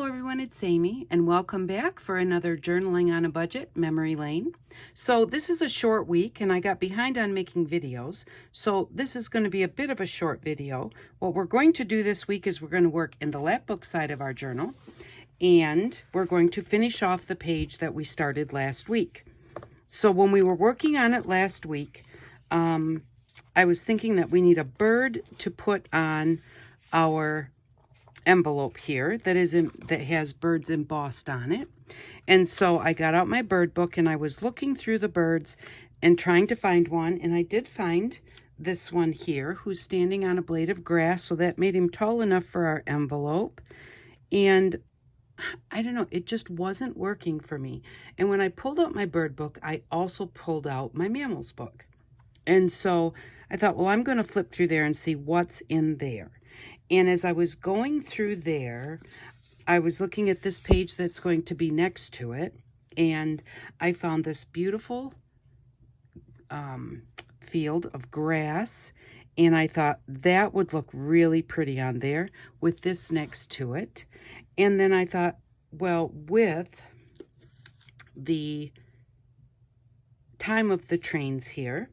everyone, it's Amy, and welcome back for another Journaling on a Budget Memory Lane. So this is a short week, and I got behind on making videos, so this is going to be a bit of a short video. What we're going to do this week is we're going to work in the lap book side of our journal, and we're going to finish off the page that we started last week. So when we were working on it last week, I was thinking that we need a bird to put on our envelope here that has birds embossed on it. And so I got out my bird book and I was looking through the birds and trying to find one, and I did find this one here who's standing on a blade of grass, so that made him tall enough for our envelope. And I don't know, it just wasn't working for me. And when I pulled out my bird book, I also pulled out my mammals book. And so I thought, well, I'm going to flip through there and see what's in there. And as I was going through there, I was looking at this page that's going to be next to it, and I found this beautiful field of grass, and I thought that would look really pretty on there with this next to it. And then I thought, well, with the time of the trains here,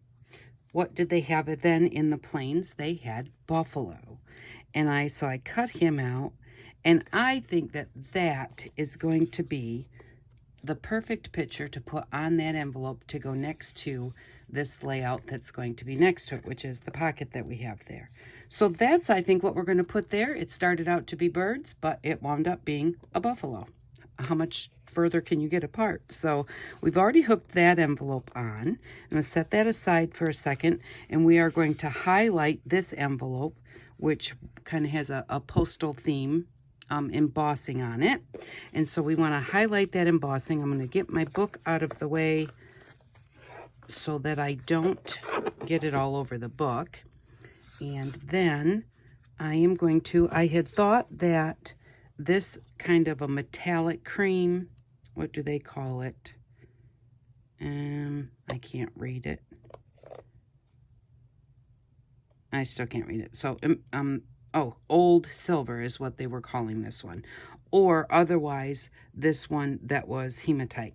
what did they have then in the plains? They had buffalo. And so I cut him out, and I think that that is going to be the perfect picture to put on that envelope to go next to this layout that's going to be next to it, which is the pocket that we have there. So that's, I think, what we're going to put there. It started out to be birds, but it wound up being a buffalo. How much further can you get apart? So we've already hooked that envelope on. I'm going to set that aside for a second, and we are going to highlight this envelope, which kind of has a postal theme embossing on it. And so we want to highlight that embossing. I'm going to get my book out of the way so that I don't get it all over the book. And then I am going to, I had thought that this kind of a metallic cream, what do they call it? I can't read it. I still can't read it. So, old silver is what they were calling this one. Or otherwise, this one that was hematite.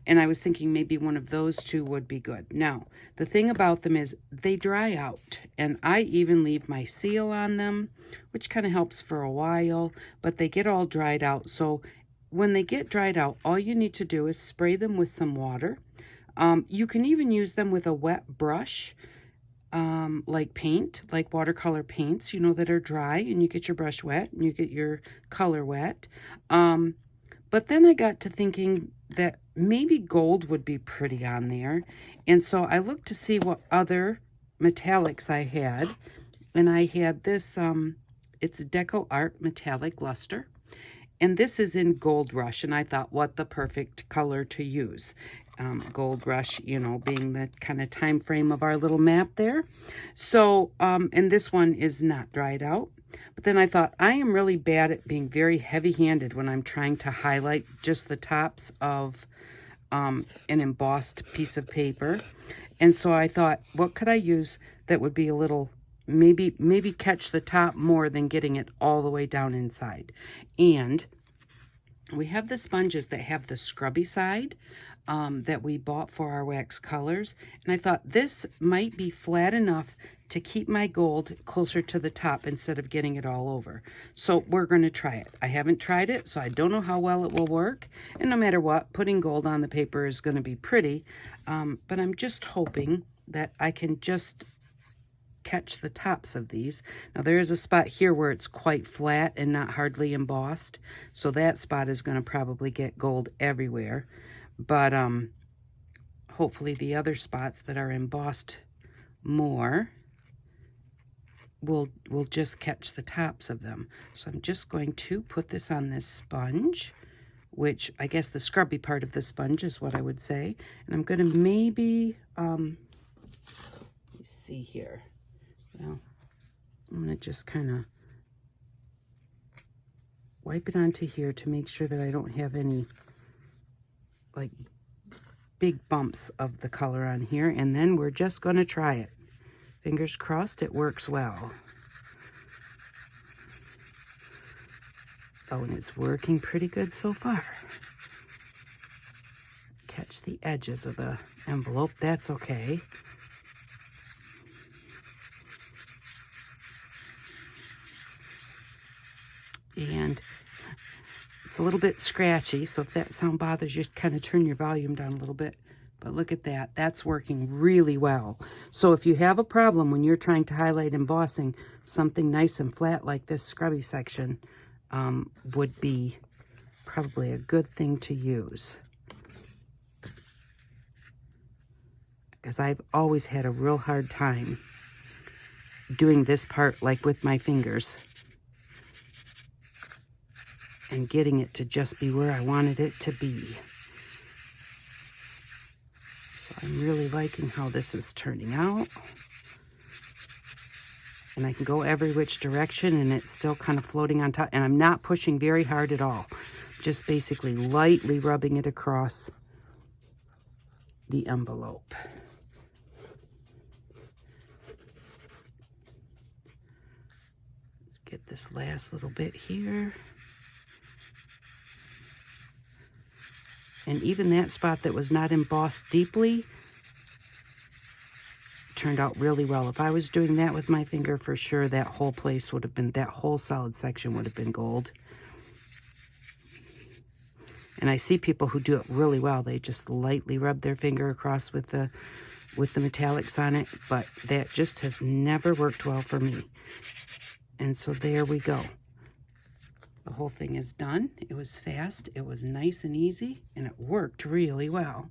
And I was thinking maybe one of those two would be good. Now, the thing about them is they dry out. And I even leave my seal on them, which kind of helps for a while. But they get all dried out. So when they get dried out, all you need to do is spray them with some water. You can even use them with a wet brush. Like paint, like watercolor paints, that are dry, and you get your brush wet and you get your color wet. But then I got to thinking that maybe gold would be pretty on there. And so I looked to see what other metallics I had. And I had this, it's Deco Art Metallic Luster. And this is in Gold Rush. And I thought, what the perfect color to use. Gold Rush, being the kind of time frame of our little map there. So, and this one is not dried out. But then I thought, I am really bad at being very heavy-handed when I'm trying to highlight just the tops of an embossed piece of paper. And so I thought, what could I use that would be a little, maybe catch the top more than getting it all the way down inside. And we have the sponges that have the scrubby side that we bought for our wax colors. And I thought this might be flat enough to keep my gold closer to the top instead of getting it all over. So we're going to try it. I haven't tried it, so I don't know how well it will work. And no matter what, putting gold on the paper is going to be pretty. But I'm just hoping that I can just catch the tops of these. Now there is a spot here where it's quite flat and not hardly embossed. So that spot is going to probably get gold everywhere. But hopefully the other spots that are embossed more will just catch the tops of them. So I'm just going to put this on this sponge, which I guess the scrubby part of the sponge is what I would say. And I'm going to maybe, let me see here. Well, I'm going to just kind of wipe it onto here to make sure that I don't have any like big bumps of the color on here, and then we're just going to try it. Fingers crossed it works well. Oh, and it's working pretty good so far. Catch the edges of the envelope, that's okay. And it's a little bit scratchy, so if that sound bothers you, kind of turn your volume down a little bit. But look at that, that's working really well. So if you have a problem when you're trying to highlight embossing, something nice and flat like this scrubby section would be probably a good thing to use. Because I've always had a real hard time doing this part like with my fingers and getting it to just be where I wanted it to be. So I'm really liking how this is turning out. And I can go every which direction and it's still kind of floating on top. And I'm not pushing very hard at all. Just basically lightly rubbing it across the envelope. Let's get this last little bit here. And even that spot that was not embossed deeply turned out really well. If I was doing that with my finger, for sure that whole place would have been, that whole solid section would have been gold. And I see people who do it really well. They just lightly rub their finger across with the metallics on it, but that just has never worked well for me. And so there we go. The whole thing is done. It was fast, it was nice and easy, and it worked really well.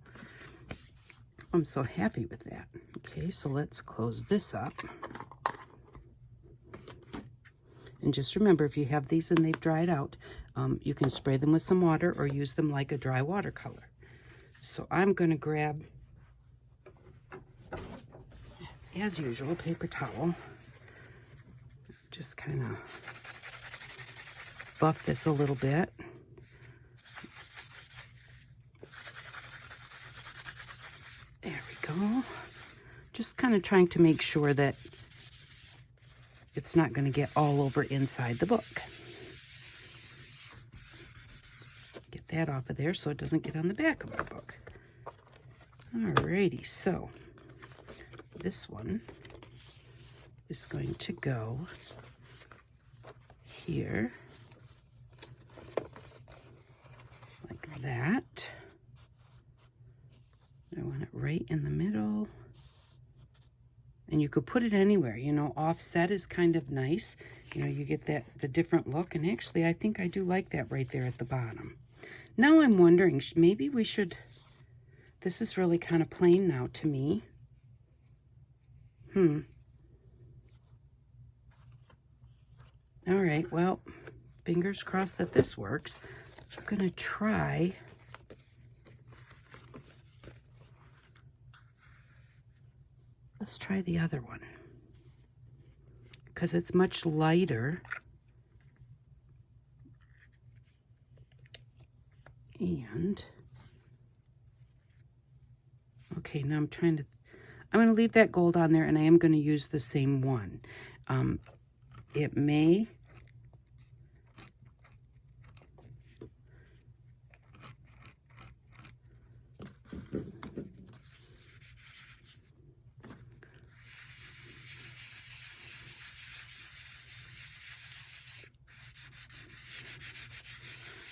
I'm so happy with that. Okay, so let's close this up. And just remember, if you have these and they've dried out, you can spray them with some water or use them like a dry watercolor. So I'm going to grab, as usual, a paper towel. Just kind of buff this a little bit. There we go. Just kind of trying to make sure that it's not going to get all over inside the book. Get that off of there so it doesn't get on the back of our book. Alrighty, so this one is going to go here, like that. I want it right in the middle. And you could put it anywhere, you know, offset is kind of nice. You know, you get that, the different look. And actually, I think I do like that right there at the bottom. Now I'm wondering, maybe we should, this is really kind of plain now to me. All right, well, fingers crossed that this works. I'm gonna try let's try the other one because it's much lighter. And okay, now I'm going to leave that gold on there, and I am going to use the same one. It may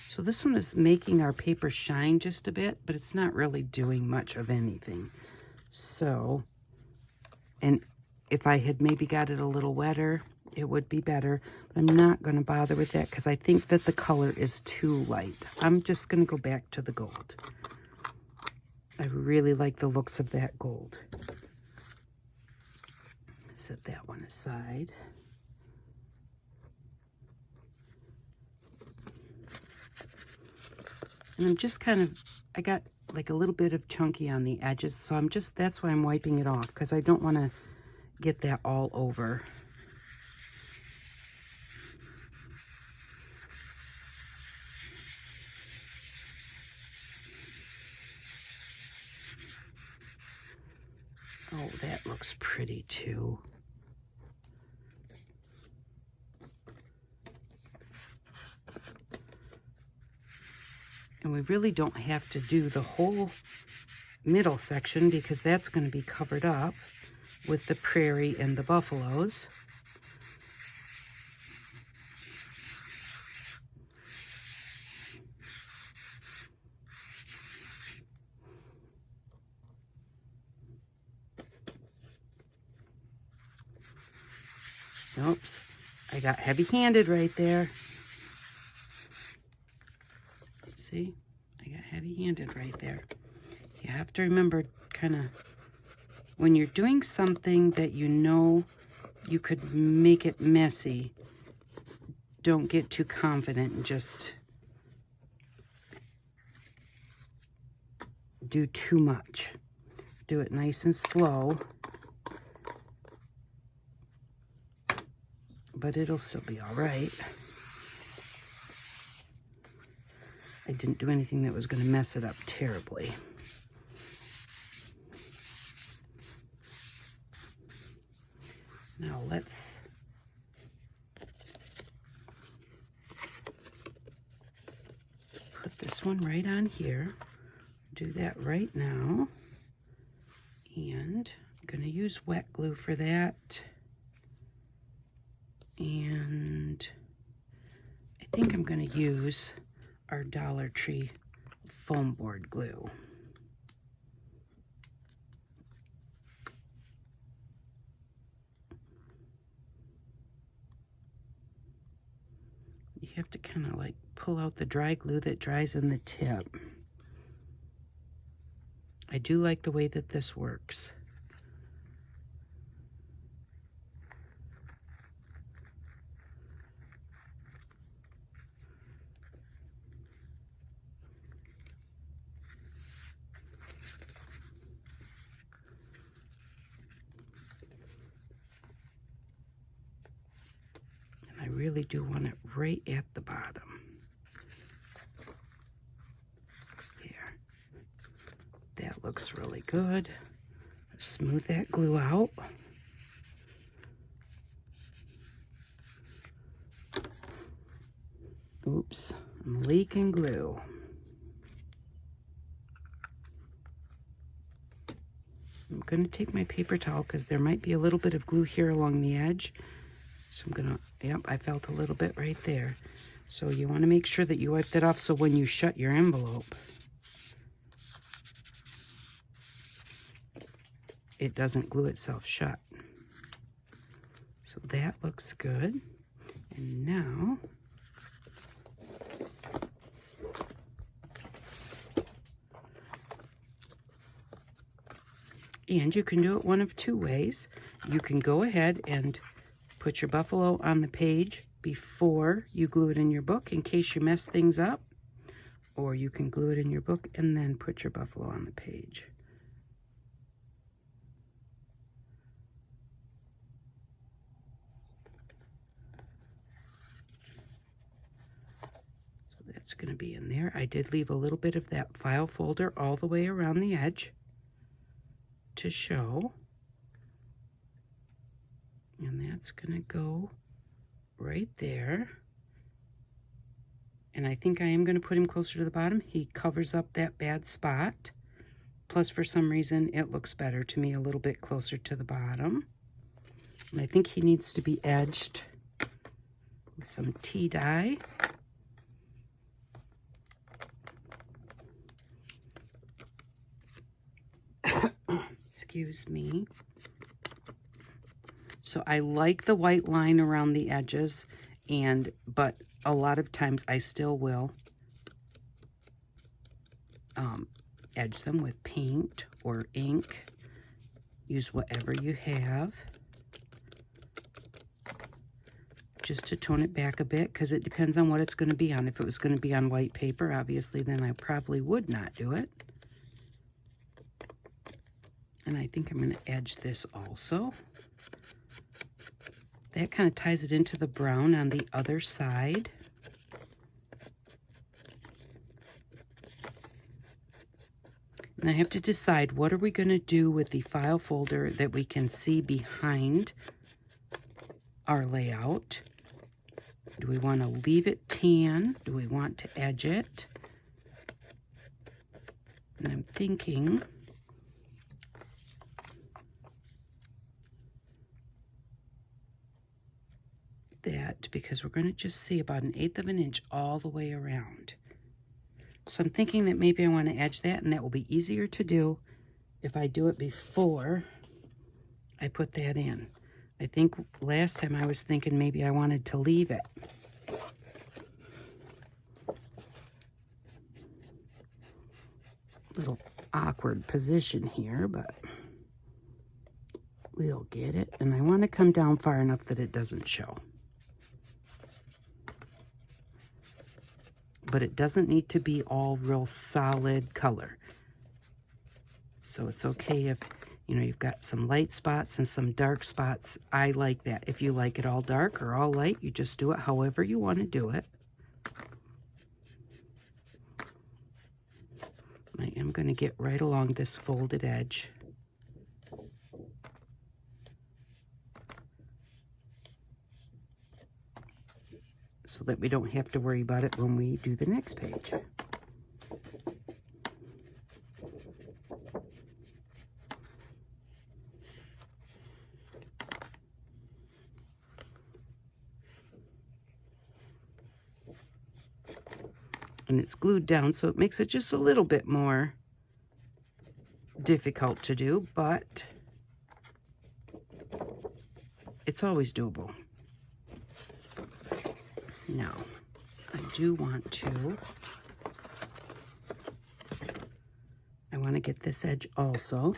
so this one is making our paper shine just a bit, but it's not really doing much of anything. So, and if I had maybe got it a little wetter, it would be better. But I'm not going to bother with that because I think that the color is too light. I'm just going to go back to the gold. I really like the looks of that gold. Set that one aside. And I'm just kind of, I got like a little bit of chunky on the edges, so I'm just, that's why I'm wiping it off, because I don't want to get that all over. Oh, that looks pretty too. And we really don't have to do the whole middle section because that's going to be covered up with the prairie and the buffaloes. Oops, I got heavy-handed right there. See, I got heavy-handed right there. You have to remember kind of when you're doing something that you know you could make it messy, don't get too confident and just do too much. Do it nice and slow, but it'll still be all right. I didn't do anything that was going to mess it up terribly. Now let's put this one right on here. Do that right now. And I'm going to use wet glue for that. And I think I'm going to use our Dollar Tree foam board glue. You have to kind of like pull out the dry glue that dries in the tip. I do like the way that this works. I really do want it right at the bottom. There. That looks really good. Smooth that glue out. Oops, I'm leaking glue. I'm going to take my paper towel because there might be a little bit of glue here along the edge. So I'm going to, yep, I felt a little bit right there. So you want to make sure that you wipe that off so when you shut your envelope, it doesn't glue itself shut. So that looks good. And now, and you can do it one of two ways. You can go ahead and put your buffalo on the page before you glue it in your book in case you mess things up, or you can glue it in your book and then put your buffalo on the page. So that's going to be in there. I did leave a little bit of that file folder all the way around the edge to show. And that's going to go right there. And I think I am going to put him closer to the bottom. He covers up that bad spot. Plus, for some reason, it looks better to me a little bit closer to the bottom. And I think he needs to be edged with some tea dye. Excuse me. So I like the white line around the edges, but a lot of times I still will edge them with paint or ink. Use whatever you have just to tone it back a bit, because it depends on what it's going to be on. If it was going to be on white paper, obviously, then I probably would not do it. And I think I'm going to edge this also. That kind of ties it into the brown on the other side. And I have to decide, what are we going to do with the file folder that we can see behind our layout? Do we want to leave it tan? Do we want to edge it? And I'm thinking that because we're going to just see about 1/8 of an inch all the way around. So I'm thinking that maybe I want to edge that, and that will be easier to do if I do it before I put that in. I think last time I was thinking maybe I wanted to leave it. Little awkward position here, but we'll get it. And I want to come down far enough that it doesn't show. But it doesn't need to be all real solid color. So it's okay if, you know, you've got some light spots and some dark spots. I like that. If you like it all dark or all light, you just do it however you want to do it. I am going to get right along this folded edge. So that we don't have to worry about it when we do the next page. And it's glued down, so it makes it just a little bit more difficult to do, but it's always doable. Now, I do want to, I want to get this edge also,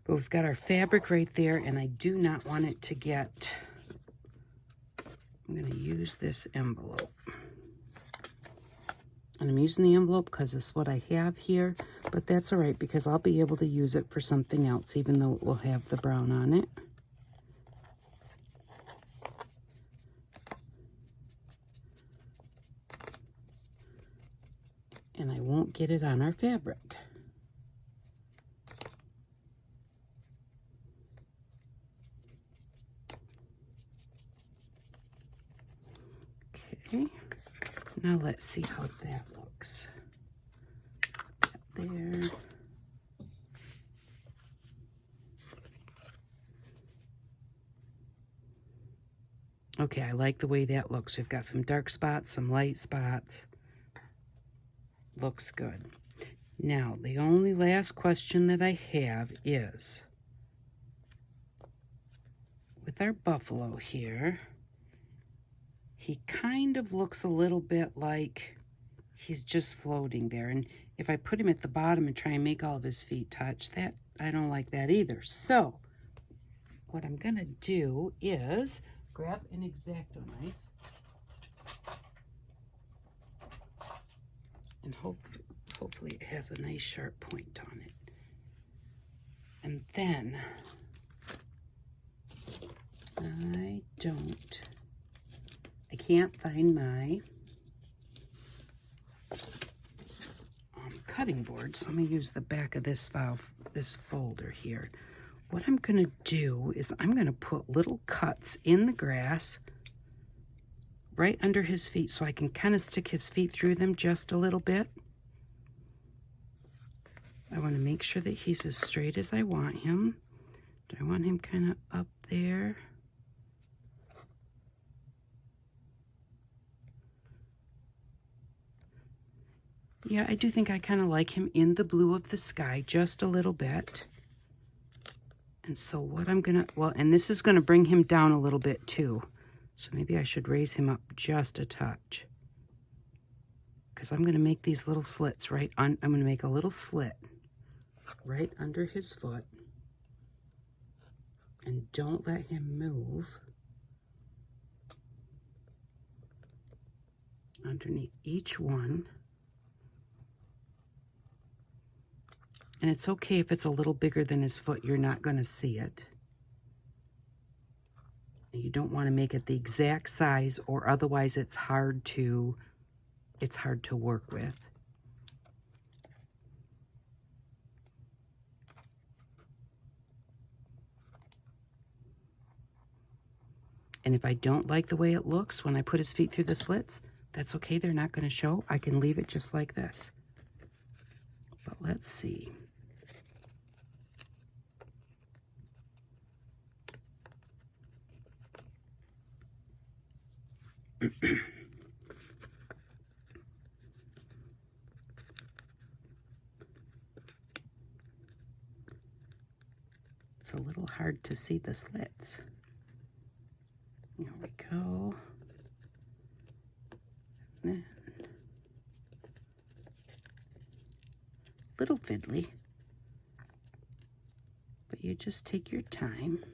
but we've got our fabric right there, and I do not want it to get, I'm going to use this envelope. And I'm using the envelope because it's what I have here, but that's all right because I'll be able to use it for something else, even though it will have the brown on it. And I won't get it on our fabric. Okay, now let's see how that looks. There. Okay, I like the way that looks. We've got some dark spots, some light spots. Looks good. Now, the only last question that I have is, with our buffalo here, he kind of looks a little bit like he's just floating there. And if I put him at the bottom and try and make all of his feet touch, that I don't like that either. So, what I'm going to do is grab an X-Acto knife and hopefully it has a nice sharp point on it. And then I can't find my cutting board, so I'm going to use the back of this file, this folder here. What I'm going to do is I'm going to put little cuts in the grass right under his feet so I can kind of stick his feet through them just a little bit. I want to make sure that he's as straight as I want him. Do I want him kind of up there? Yeah, I do think I kind of like him in the blue of the sky just a little bit. And so what I'm going to, well, and this is going to bring him down a little bit too. So maybe I should raise him up just a touch. Because I'm going to make these little slits right on, I'm going to make a little slit right under his foot. And don't let him move. Underneath each one. And it's okay if it's a little bigger than his foot, you're not going to see it. You don't want to make it the exact size, or otherwise it's hard to work with. And if I don't like the way it looks when I put his feet through the slits, that's okay, they're not going to show. I can leave it just like this. but let's see. It's a little hard to see the slits. There we go. And then, little fiddly, but you just take your time.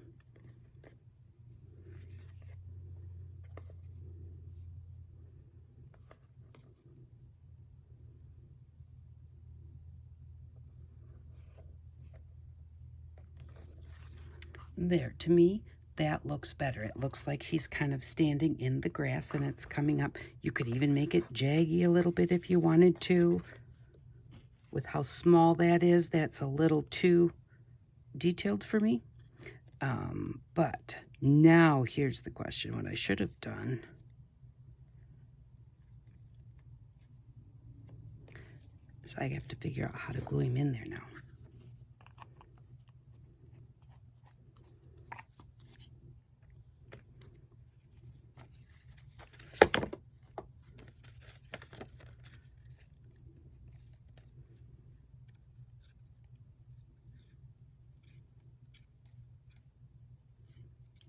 There, to me, that looks better. It looks like he's kind of standing in the grass and it's coming up. You could even make it jaggy a little bit if you wanted to. With how small that is, that's a little too detailed for me. But now here's the question, what I should have done. Is I have to figure out how to glue him in there now.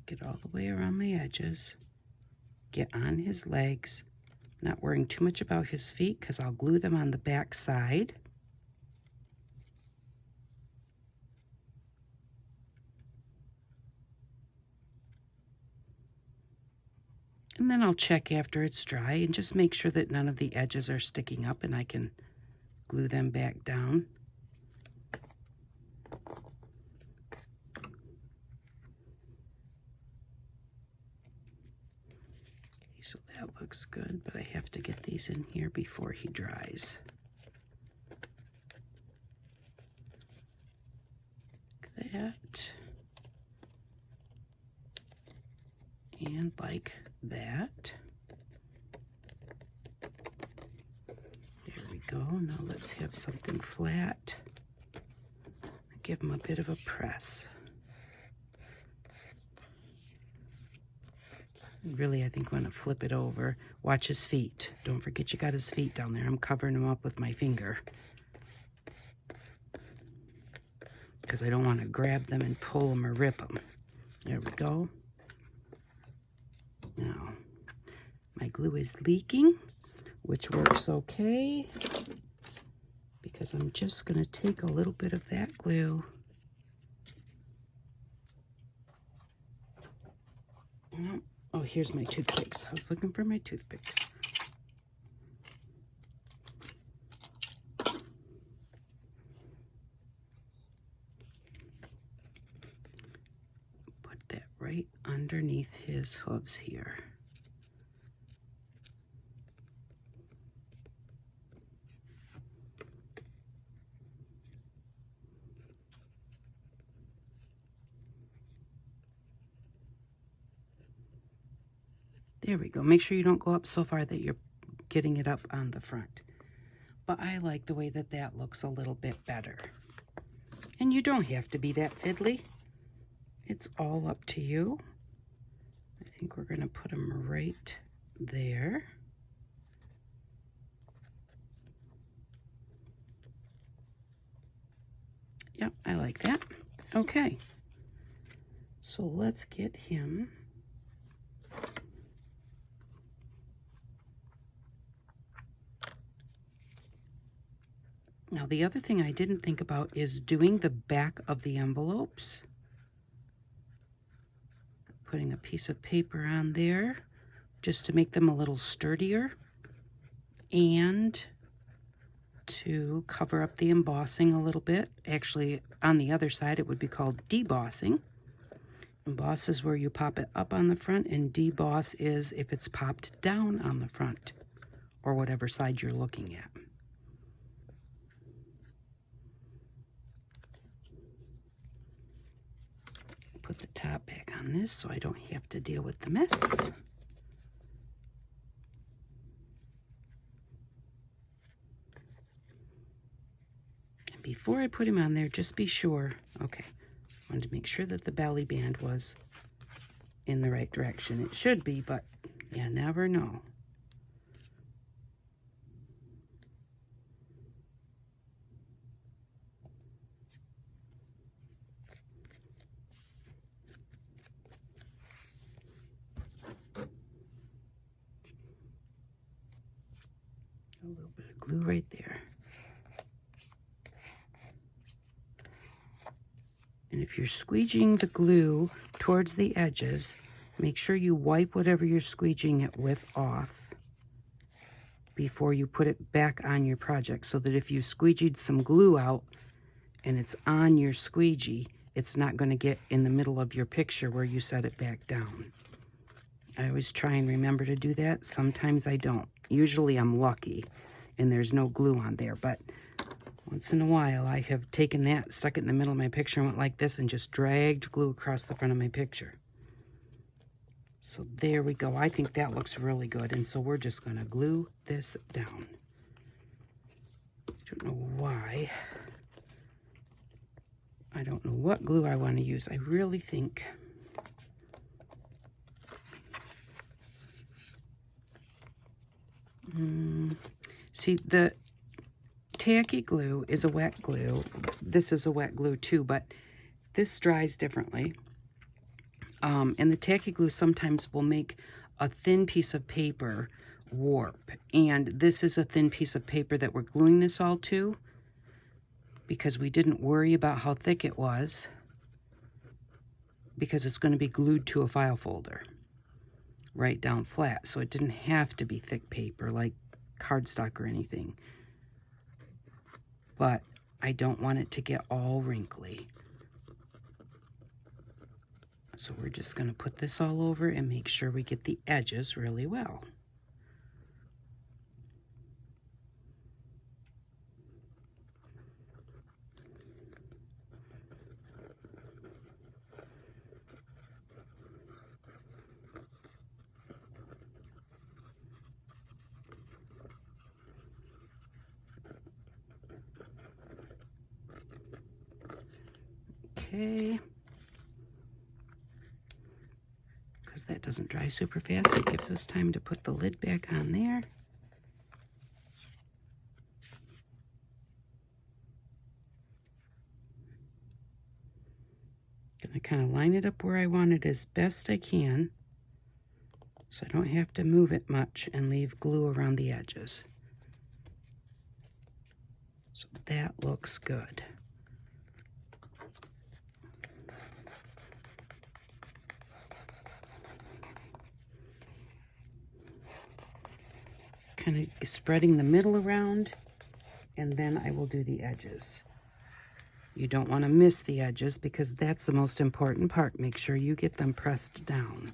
Get all the way around my edges, get on his legs, not worrying too much about his feet because I'll glue them on the back side. And then I'll check after it's dry and just make sure that none of the edges are sticking up and I can glue them back down. So that looks good, but I have to get these in here before he dries. Like that. And like that. There we go. Now let's have something flat. Give him a bit of a press. Really, I think I'm going to flip it over. Watch his feet. Don't forget you got his feet down there. I'm covering him up with my finger, because I don't want to grab them and pull them or rip them. There we go. Now, my glue is leaking, which works okay, because I'm just going to take a little bit of that glue. Oh, here's my toothpicks. I was looking for my toothpicks. Put that right underneath his hooves here. There we go. Make sure you don't go up so far that you're getting it up on the front. But I like the way that that looks a little bit better. And you don't have to be that fiddly. It's all up to you. I think we're going to put them right there. Yep, I like that. Okay. So let's get him. Now, the other thing I didn't think about is doing the back of the envelopes. Putting a piece of paper on there just to make them a little sturdier and to cover up the embossing a little bit. Actually, on the other side, it would be called debossing. Emboss is where you pop it up on the front, and deboss is if it's popped down on the front or whatever side you're looking at. Put the top back on this so I don't have to deal with the mess. before I put him on there, just be sure. Okay, wanted to make sure that the belly band was in the right direction. It should be, but you never know. A little bit of glue right there. And if you're squeegeeing the glue towards the edges, make sure you wipe whatever you're squeegeeing it with off before you put it back on your project, so that if you squeegeed some glue out and it's on your squeegee, it's not going to get in the middle of your picture where you set it back down. I always try and remember to do that. Sometimes I don't. Usually I'm lucky and there's no glue on there, but once in a while I have taken that, stuck it in the middle of my picture and went like this and just dragged glue across the front of my picture. So there we go. I think that looks really good, and so we're just going to glue this down. I don't know why. I don't know what glue I want to use. I really think see, the tacky glue is a wet glue. This is a wet glue too, but this dries differently. And the tacky glue sometimes will make a thin piece of paper warp. And this is a thin piece of paper that we're gluing this all to, because we didn't worry about how thick it was, because it's going to be glued to a file folder right down flat. So it didn't have to be thick paper like cardstock or anything. But I don't want it to get all wrinkly. So we're just going to put this all over and make sure we get the edges really well. Okay. Because that doesn't dry super fast, it gives us time to put the lid back on there. Gonna kind of line it up where I want it as best I can, so I don't have to move it much and leave glue around the edges. So that looks good. Kind of spreading the middle around, and then I will do the edges. You don't want to miss the edges, because that's the most important part. Make sure you get them pressed down.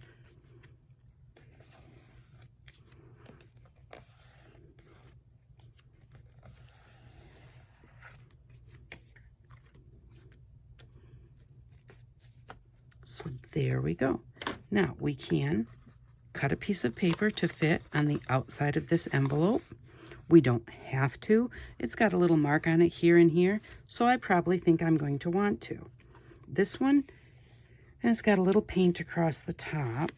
So there we go. Now we can cut a piece of paper to fit on the outside of this envelope. We don't have to. It's got a little mark on it here and here, so I probably think I'm going to want to. This one, and it's got a little paint across the top.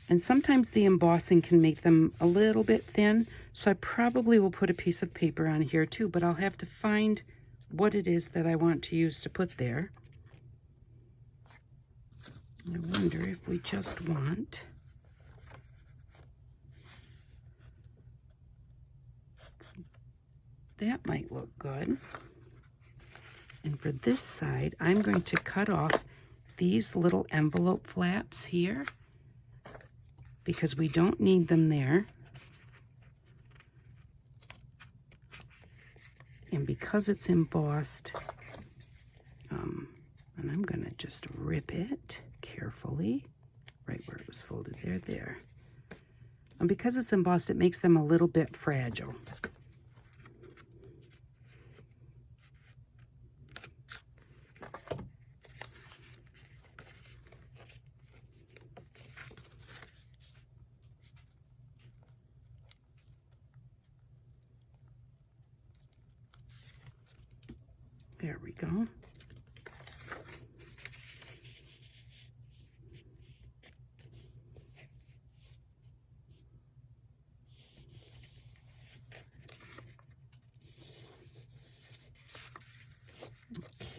And sometimes the embossing can make them a little bit thin, so I probably will put a piece of paper on here too, but I'll have to find what it is that I want to use to put there. I wonder if we just want that. Might look good. And for this side, I'm going to cut off these little envelope flaps here, because we don't need them there. And because it's embossed, and I'm going to just rip it carefully, right where it was folded there. And because it's embossed, it makes them a little bit fragile. There we go.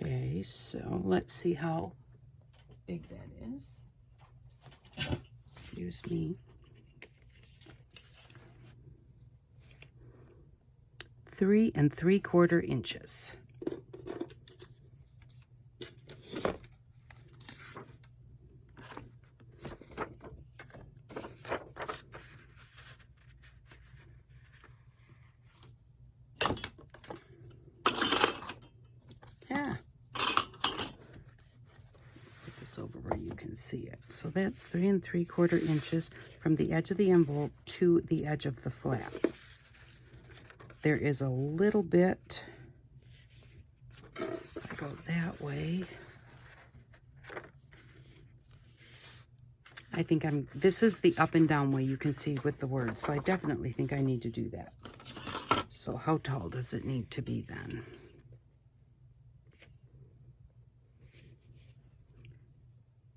Okay, so let's see how big that is. Excuse me. 3 3/4 inches. Yeah. Put this over where you can see it. So that's 3 3/4 inches from the edge of the envelope to the edge of the flap. There is a little bit, if I go that way, I think this is the up and down way you can see with the words, so I definitely think I need to do that. So how tall does it need to be then?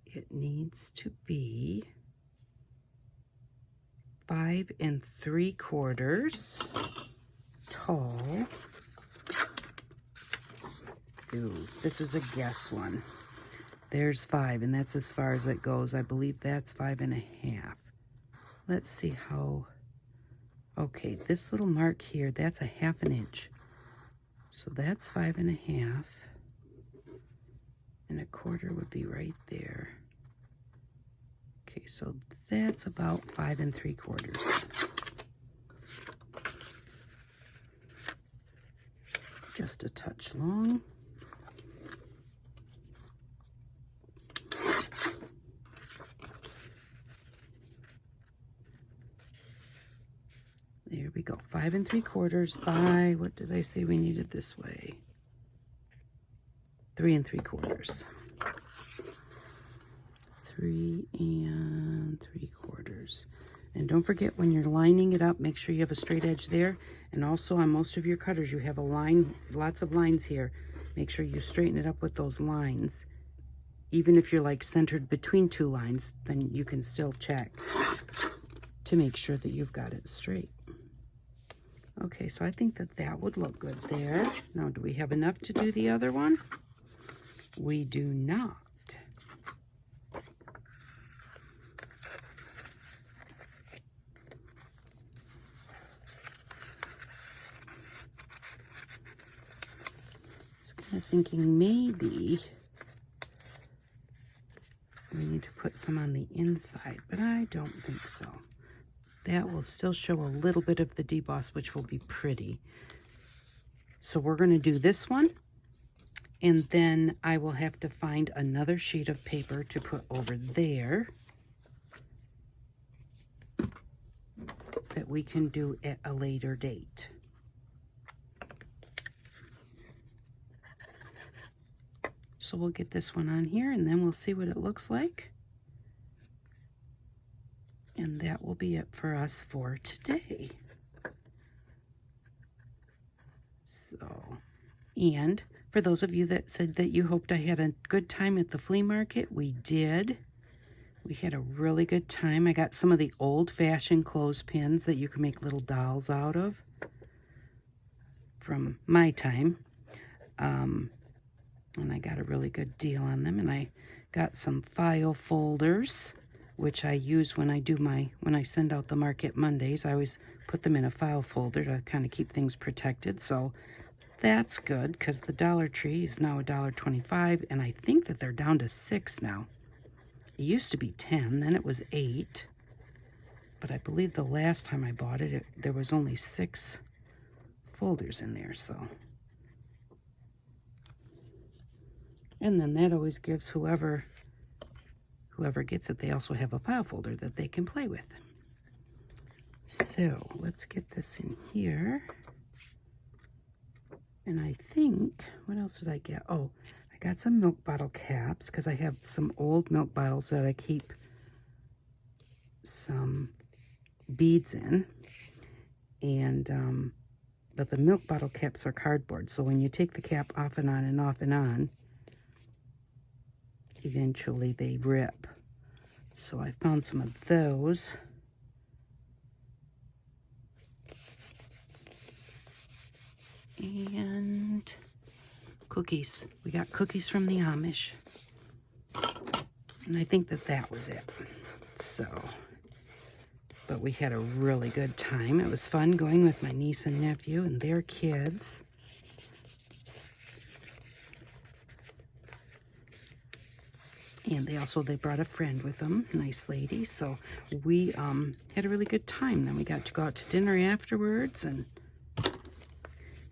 It needs to be 5 3/4 tall. Ooh, this is a guess one. There's 5, and that's as far as it goes. I believe that's 5 1/2. Let's see how. Okay, this little mark here, that's a 1/2 inch. So that's 5 1/2. And 1/4 would be right there. Okay, so that's about 5 3/4. Just a touch long. There we go, 5 3/4 by, what did I say we needed this way? 3 3/4. 3 3/4. And don't forget, when you're lining it up, make sure you have a straight edge there. And also on most of your cutters, you have a line, lots of lines here. Make sure you straighten it up with those lines. Even if you're like centered between 2 lines, then you can still check to make sure that you've got it straight. Okay, so I think that would look good there. Now, do we have enough to do the other one? We do not. Just kind of thinking maybe we need to put some on the inside, but I don't think so. That will still show a little bit of the deboss, which will be pretty. So we're going to do this one, and then I will have to find another sheet of paper to put over there that we can do at a later date. So we'll get this one on here, and then we'll see what it looks like. And that will be it for us for today. So, and for those of you that said that you hoped I had a good time at the flea market, we did. We had a really good time. I got some of the old-fashioned clothespins that you can make little dolls out of from my time. And I got a really good deal on them. And I got some file folders, which I use when I send out the market Mondays. I always put them in a file folder to kind of keep things protected. So that's good, because the Dollar Tree is now $1.25, and I think that they're down to 6 now. It used to be 10, then it was 8. But I believe the last time I bought it, there was only 6 folders in there, so. And then that always gives whoever gets it, they also have a file folder that they can play with. So let's get this in here. And I think, what else did I get? Oh, I got some milk bottle caps, because I have some old milk bottles that I keep some beads in. And but the milk bottle caps are cardboard. So when you take the cap off and on and off and on, eventually they rip. So I found some of those. And cookies. We got cookies from the Amish. And I think that was it. So, but we had a really good time. It was fun going with my niece and nephew and their kids. And they brought a friend with them, nice lady. So we had a really good time. Then we got to go out to dinner afterwards and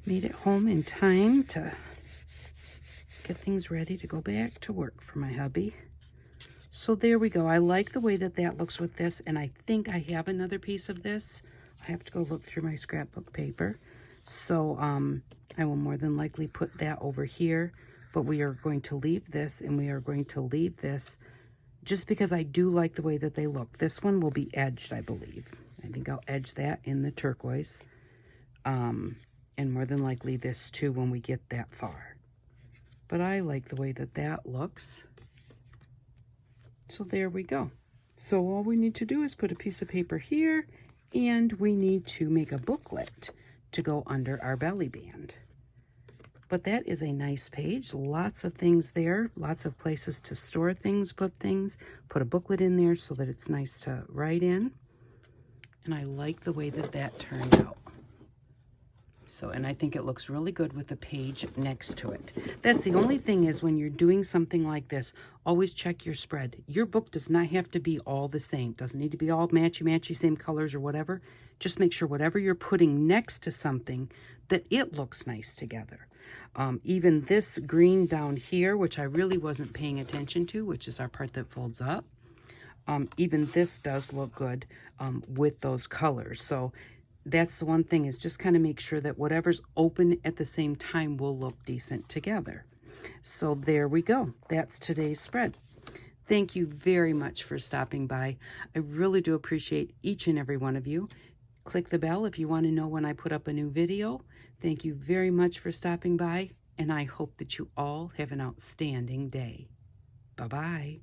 made it home in time to get things ready to go back to work for my hubby. So there we go. I like the way that looks with this, and I think I have another piece of this. I have to go look through my scrapbook paper. So I will more than likely put that over here, but we are going to leave this, and we are going to leave this just because I do like the way that they look. This one will be edged, I believe. I think I'll edge that in the turquoise, and more than likely this too when we get that far. But I like the way that looks. So there we go. So all we need to do is put a piece of paper here, and we need to make a booklet to go under our belly band. But that is a nice page. Lots of things there, lots of places to store things, put a booklet in there so that it's nice to write in. And I like the way that turned out. So, and I think it looks really good with the page next to it. That's the only thing is when you're doing something like this, always check your spread. Your book does not have to be all the same. Doesn't need to be all matchy-matchy, same colors or whatever. Just make sure whatever you're putting next to something, that it looks nice together. Even this green down here, which I really wasn't paying attention to, which is our part that folds up, even this does look good with those colors. So that's the one thing, is just kind of make sure that whatever's open at the same time will look decent together. So there we go. That's today's spread. Thank you very much for stopping by. I really do appreciate each and every one of you. Click the bell if you want to know when I put up a new video. Thank you very much for stopping by, and I hope that you all have an outstanding day. Bye-bye.